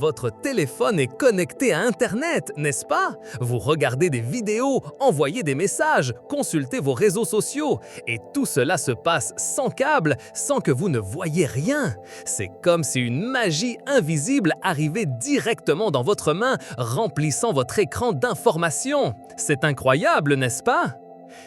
Votre téléphone est connecté à Internet, n'est-ce pas? Vous regardez des vidéos, envoyez des messages, consultez vos réseaux sociaux. Et tout cela se passe sans câble, sans que vous ne voyiez rien. C'est comme si une magie invisible arrivait directement dans votre main, remplissant votre écran d'informations. C'est incroyable, n'est-ce pas?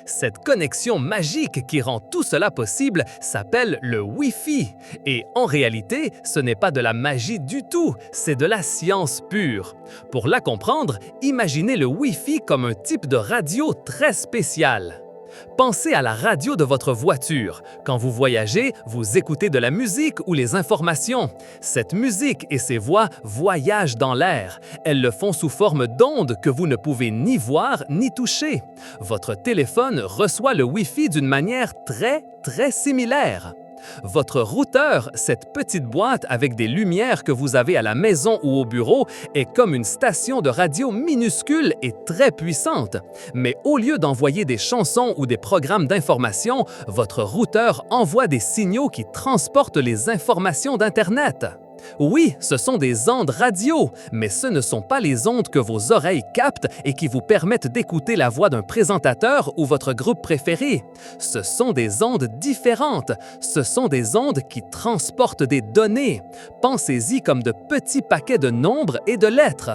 Cette connexion magique qui rend tout cela possible s'appelle le Wi-Fi. Et en réalité, ce n'est pas de la magie du tout, c'est de la science pure. Pour la comprendre, imaginez le Wi-Fi comme un type de radio très spécial. Pensez à la radio de votre voiture. Quand vous voyagez, vous écoutez de la musique ou les informations. Cette musique et ces voix voyagent dans l'air. Elles le font sous forme d'ondes que vous ne pouvez ni voir ni toucher. Votre téléphone reçoit le Wi-Fi d'une manière très similaire. Votre routeur, cette petite boîte avec des lumières que vous avez à la maison ou au bureau, est comme une station de radio minuscule et très puissante. Mais au lieu d'envoyer des chansons ou des programmes d'information, votre routeur envoie des signaux qui transportent les informations d'Internet. Oui, ce sont des ondes radio, mais ce ne sont pas les ondes que vos oreilles captent et qui vous permettent d'écouter la voix d'un présentateur ou votre groupe préféré. Ce sont des ondes différentes. Ce sont des ondes qui transportent des données. Pensez-y comme de petits paquets de nombres et de lettres.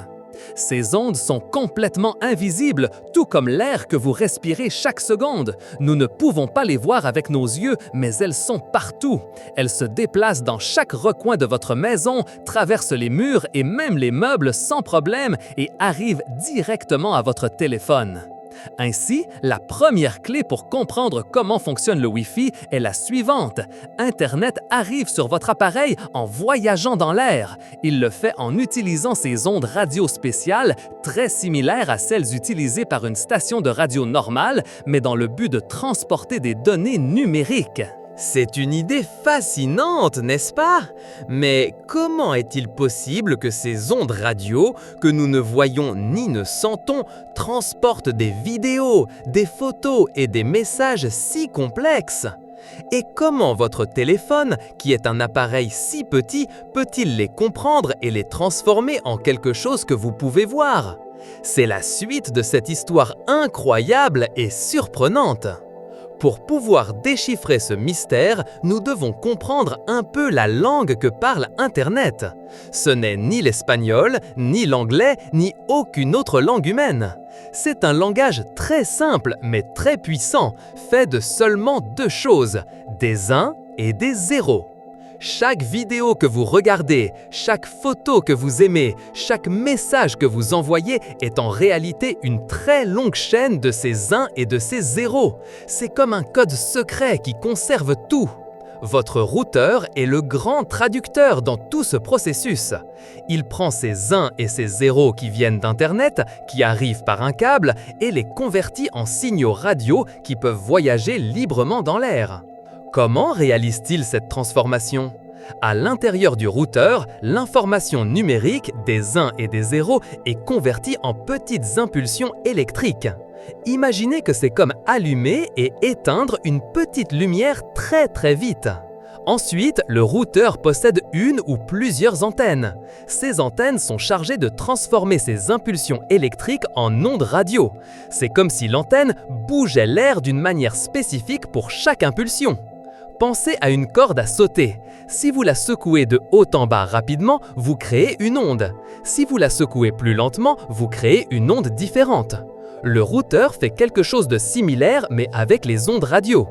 Ces ondes sont complètement invisibles, tout comme l'air que vous respirez chaque seconde. Nous ne pouvons pas les voir avec nos yeux, mais elles sont partout. Elles se déplacent dans chaque recoin de votre maison, traversent les murs et même les meubles sans problème et arrivent directement à votre téléphone. Ainsi, la première clé pour comprendre comment fonctionne le Wi-Fi est la suivante. Internet arrive sur votre appareil en voyageant dans l'air. Il le fait en utilisant ces ondes radio spéciales, très similaires à celles utilisées par une station de radio normale, mais dans le but de transporter des données numériques. C'est une idée fascinante, n'est-ce pas? Mais comment est-il possible que ces ondes radio, que nous ne voyons ni ne sentons, transportent des vidéos, des photos et des messages si complexes? Et comment votre téléphone, qui est un appareil si petit, peut-il les comprendre et les transformer en quelque chose que vous pouvez voir? C'est la suite de cette histoire incroyable et surprenante. Pour pouvoir déchiffrer ce mystère, nous devons comprendre un peu la langue que parle Internet. Ce n'est ni l'espagnol, ni l'anglais, ni aucune autre langue humaine. C'est un langage très simple mais très puissant, fait de seulement deux choses, des 1 et des 0. Chaque vidéo que vous regardez, chaque photo que vous aimez, chaque message que vous envoyez est en réalité une très longue chaîne de ces 1 et de ces 0. C'est comme un code secret qui conserve tout. Votre routeur est le grand traducteur dans tout ce processus. Il prend ces 1 et ces 0 qui viennent d'Internet, qui arrivent par un câble, et les convertit en signaux radio qui peuvent voyager librement dans l'air. Comment réalise-t-il cette transformation? À l'intérieur du routeur, l'information numérique des 1 et des 0 est convertie en petites impulsions électriques. Imaginez que c'est comme allumer et éteindre une petite lumière très vite. Ensuite, le routeur possède une ou plusieurs antennes. Ces antennes sont chargées de transformer ces impulsions électriques en ondes radio. C'est comme si l'antenne bougeait l'air d'une manière spécifique pour chaque impulsion. Pensez à une corde à sauter. Si vous la secouez de haut en bas rapidement, vous créez une onde. Si vous la secouez plus lentement, vous créez une onde différente. Le routeur fait quelque chose de similaire mais avec les ondes radio.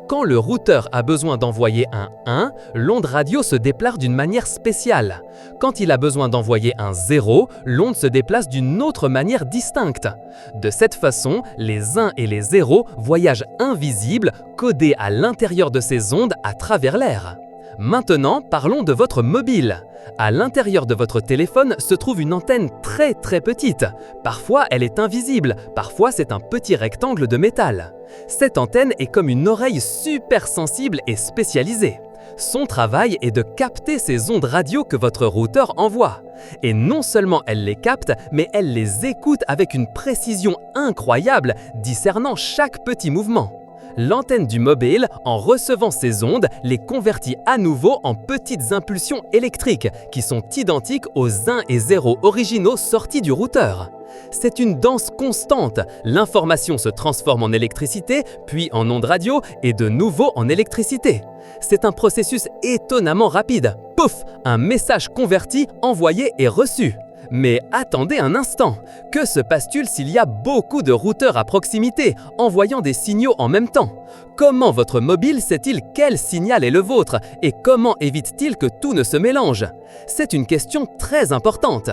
Quand le routeur a besoin d'envoyer un 1, l'onde radio se déplace d'une manière spéciale. Quand il a besoin d'envoyer un 0, l'onde se déplace d'une autre manière distincte. De cette façon, les 1 et les 0 voyagent invisibles, codés à l'intérieur de ces ondes à travers l'air. Maintenant, parlons de votre mobile. À l'intérieur de votre téléphone se trouve une antenne très petite. Parfois, elle est invisible, parfois c'est un petit rectangle de métal. Cette antenne est comme une oreille super sensible et spécialisée. Son travail est de capter ces ondes radio que votre routeur envoie. Et non seulement elle les capte, mais elle les écoute avec une précision incroyable, discernant chaque petit mouvement. L'antenne du mobile, en recevant ces ondes, les convertit à nouveau en petites impulsions électriques qui sont identiques aux 1 et 0 originaux sortis du routeur. C'est une danse constante. L'information se transforme en électricité, puis en ondes radio et de nouveau en électricité. C'est un processus étonnamment rapide. Pouf! Un message converti, envoyé et reçu. Mais attendez un instant, que se passe-t-il s'il y a beaucoup de routeurs à proximité, envoyant des signaux en même temps? Comment votre mobile sait-il quel signal est le vôtre et comment évite-t-il que tout ne se mélange? C'est une question très importante.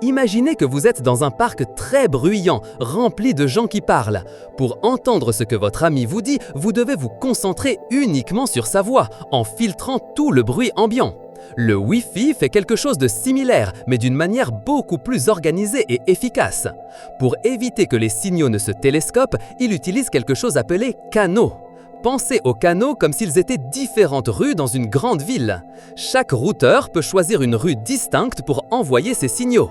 Imaginez que vous êtes dans un parc très bruyant, rempli de gens qui parlent. Pour entendre ce que votre ami vous dit, vous devez vous concentrer uniquement sur sa voix, en filtrant tout le bruit ambiant. Le Wi-Fi fait quelque chose de similaire, mais d'une manière beaucoup plus organisée et efficace. Pour éviter que les signaux ne se télescopent, il utilise quelque chose appelé canaux. Pensez aux canaux comme s'ils étaient différentes rues dans une grande ville. Chaque routeur peut choisir une rue distincte pour envoyer ses signaux.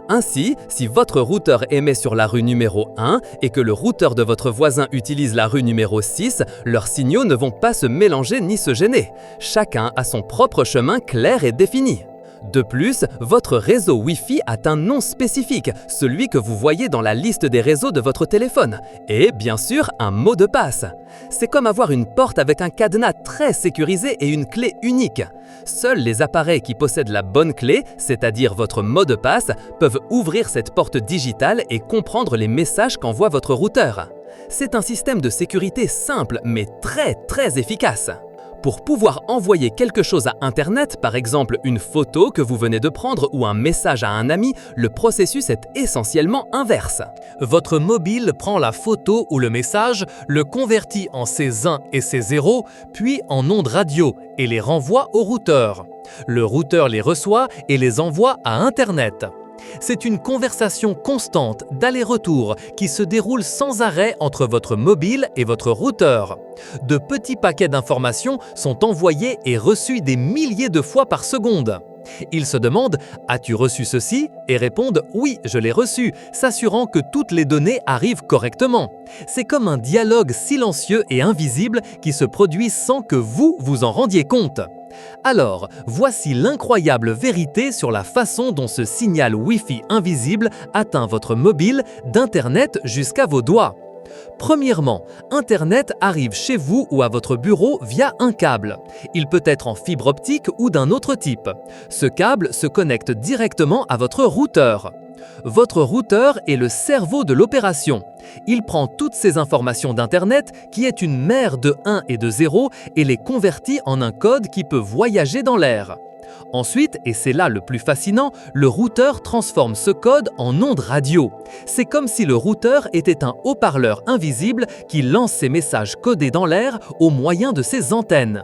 Ainsi, si votre routeur émet sur la rue numéro 1 et que le routeur de votre voisin utilise la rue numéro 6, leurs signaux ne vont pas se mélanger ni se gêner. Chacun a son propre chemin clair et défini. De plus, votre réseau Wi-Fi a un nom spécifique, celui que vous voyez dans la liste des réseaux de votre téléphone, et bien sûr un mot de passe. C'est comme avoir une porte avec un cadenas très sécurisé et une clé unique. Seuls les appareils qui possèdent la bonne clé, c'est-à-dire votre mot de passe, peuvent ouvrir cette porte digitale et comprendre les messages qu'envoie votre routeur. C'est un système de sécurité simple mais très efficace. Pour pouvoir envoyer quelque chose à Internet, par exemple une photo que vous venez de prendre ou un message à un ami, le processus est essentiellement inverse. Votre mobile prend la photo ou le message, le convertit en ses 1 et ses 0, puis en ondes radio et les renvoie au routeur. Le routeur les reçoit et les envoie à Internet. C'est une conversation constante d'aller-retour qui se déroule sans arrêt entre votre mobile et votre routeur. De petits paquets d'informations sont envoyés et reçus des milliers de fois par seconde. Ils se demandent « As-tu reçu ceci ?» et répondent « Oui, je l'ai reçu », s'assurant que toutes les données arrivent correctement. C'est comme un dialogue silencieux et invisible qui se produit sans que vous vous en rendiez compte. Alors, voici l'incroyable vérité sur la façon dont ce signal Wi-Fi invisible atteint votre mobile d'Internet jusqu'à vos doigts. Premièrement, Internet arrive chez vous ou à votre bureau via un câble. Il peut être en fibre optique ou d'un autre type. Ce câble se connecte directement à votre routeur. Votre routeur est le cerveau de l'opération. Il prend toutes ces informations d'Internet, qui est une mer de 1 et de 0, et les convertit en un code qui peut voyager dans l'air. Ensuite, et c'est là le plus fascinant, le routeur transforme ce code en ondes radio. C'est comme si le routeur était un haut-parleur invisible qui lance ses messages codés dans l'air au moyen de ses antennes.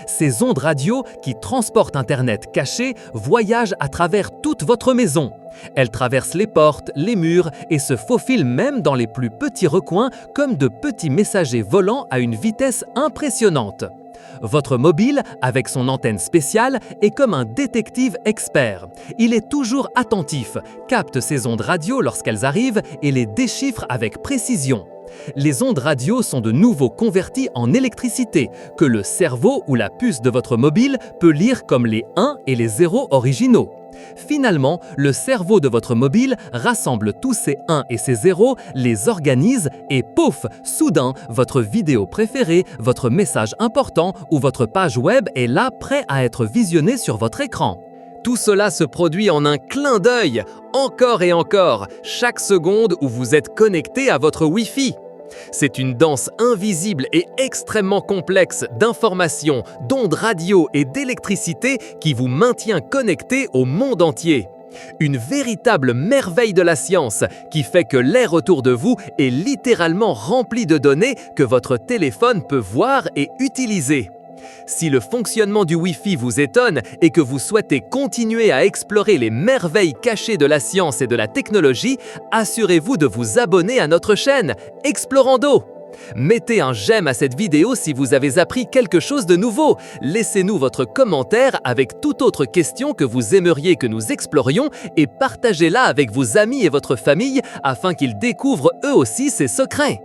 Ces ondes radio qui transportent Internet caché voyagent à travers toute votre maison. Elles traversent les portes, les murs et se faufilent même dans les plus petits recoins comme de petits messagers volants à une vitesse impressionnante. Votre mobile, avec son antenne spéciale, est comme un détective expert. Il est toujours attentif, capte ces ondes radio lorsqu'elles arrivent et les déchiffre avec précision. Les ondes radio sont de nouveau converties en électricité, que le cerveau ou la puce de votre mobile peut lire comme les 1 et les 0 originaux. Finalement, le cerveau de votre mobile rassemble tous ces 1 et ces 0, les organise et pouf, soudain, votre vidéo préférée, votre message important ou votre page web est là prêt à être visionné sur votre écran. Tout cela se produit en un clin d'œil, encore et encore, chaque seconde où vous êtes connecté à votre Wi-Fi. C'est une danse invisible et extrêmement complexe d'informations, d'ondes radio et d'électricité qui vous maintient connecté au monde entier. Une véritable merveille de la science qui fait que l'air autour de vous est littéralement rempli de données que votre téléphone peut voir et utiliser. Si le fonctionnement du Wi-Fi vous étonne et que vous souhaitez continuer à explorer les merveilles cachées de la science et de la technologie, assurez-vous de vous abonner à notre chaîne Explorando. Mettez un j'aime à cette vidéo si vous avez appris quelque chose de nouveau. Laissez-nous votre commentaire avec toute autre question que vous aimeriez que nous explorions et partagez-la avec vos amis et votre famille afin qu'ils découvrent eux aussi ces secrets.